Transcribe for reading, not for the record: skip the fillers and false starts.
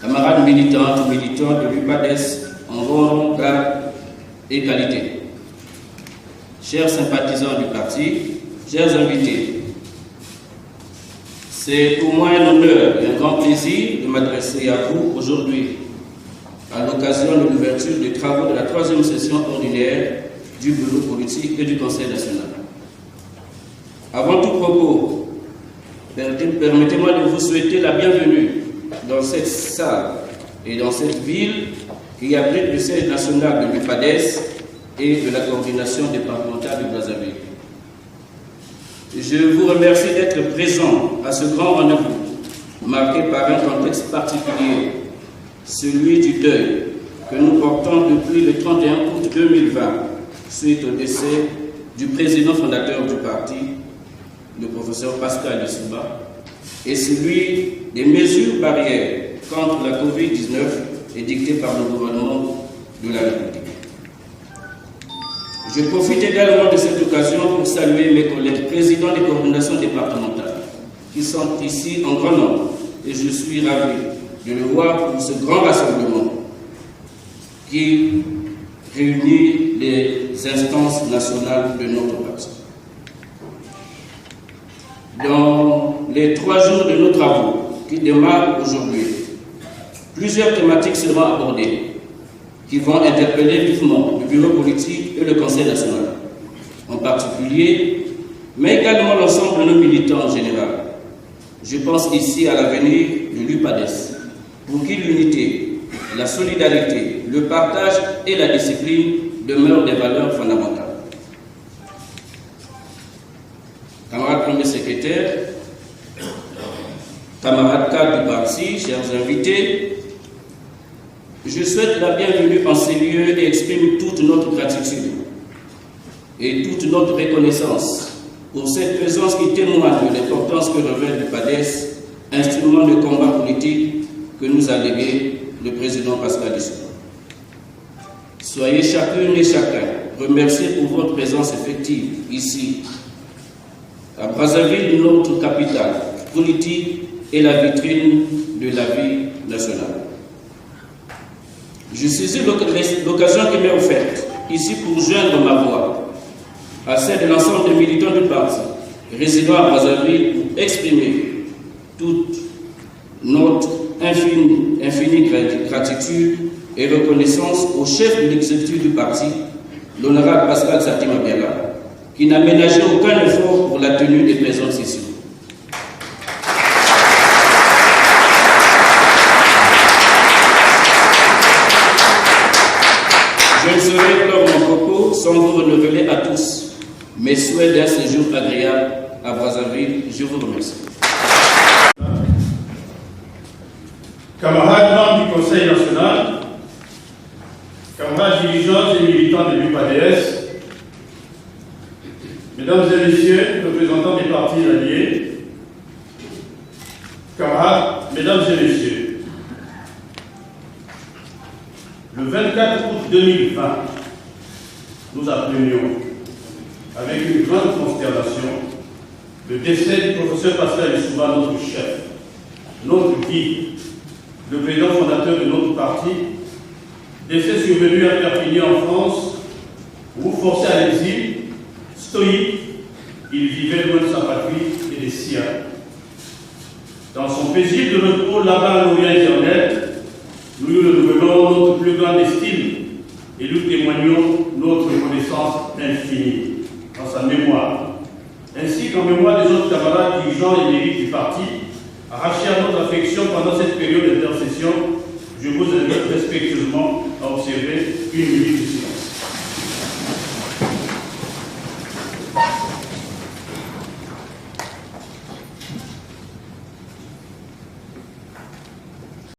Camarades militantes, militants de l'UPADES en rang, grade et qualité. Chers sympathisants du parti, chers invités, c'est pour moi un honneur et un grand plaisir de m'adresser à vous aujourd'hui à l'occasion de l'ouverture des travaux de la 3e session ordinaire du bureau politique et du Conseil national. Avant tout propos, permettez-moi de vous souhaiter la bienvenue dans cette salle et dans cette ville qui abrite le siège national de l'UPADES et de la coordination départementale de Brazzaville. Je vous remercie d'être présent à ce grand rendez-vous, marqué par un contexte particulier, celui du deuil que nous portons depuis le 31 août 2020, suite au décès du président fondateur du parti, le professeur Pascal Lissouba, et celui des mesures barrières contre la Covid-19 édictées par le gouvernement de la République. Je profite également de cette occasion pour saluer mes collègues présidents des coordinations départementales qui sont ici en grand nombre et je suis ravi de le voir pour ce grand rassemblement qui réunit les instances nationales de notre parti. Dans les 3 jours de nos travaux qui démarrent aujourd'hui, plusieurs thématiques seront abordées qui vont interpeller vivement le bureau politique et le Conseil national, en particulier, mais également l'ensemble de nos militants en général. Je pense ici à l'avenir de l'UPADES, pour qui l'unité, la solidarité, le partage et la discipline demeurent des valeurs fondamentales. Camarades premier secrétaire, camarades cadres du parti, chers invités, je souhaite la bienvenue en ces lieux et exprime toute notre gratitude et toute notre reconnaissance pour cette présence qui témoigne de l'importance que revêt l'UPADES, instrument de combat politique que nous a légué le président Pascal Lissouba. Soyez chacune et chacun remerciés pour votre présence effective ici, à Brazzaville, notre capitale politique et la vitrine de la vie nationale. Je saisis l'occasion qui m'est offerte ici pour joindre ma voix à celle de l'ensemble des militants du parti résidant à Brazzaville pour exprimer toute notre infinie gratitude et reconnaissance au chef de l'exécutif du parti, l'honorable Pascal Satima Biala, qui n'a ménagé aucun effort pour la tenue des présentes sessions. Je ne saurais clore mon propos sans vous renouveler à tous mes souhaits d'un séjour agréable à Brazzaville. Je vous remercie. Camarades membres du Conseil national, camarades dirigeants et militants de l'UPADES, mesdames et messieurs, représentants des partis alliés, camarades, mesdames et messieurs, le 24 août 2020, nous apprenions, avec une grande consternation, le décès du professeur Pascal Lissouba, notre chef, notre guide, le président fondateur de notre parti, décès survenu à Perpignan en France, où, forcé à l'exil, stoïque, il vivait loin de sa patrie et des siens. Dans son paisible repos là-bas à l'Orient éternel, nous lui renouvelons notre plus grande estime et nous témoignons notre reconnaissance infinie dans sa mémoire, ainsi qu'en mémoire des autres camarades dirigeants et élites du parti, Arraché à notre affection pendant cette période d'intercession, je vous invite respectueusement à observer une minute de silence.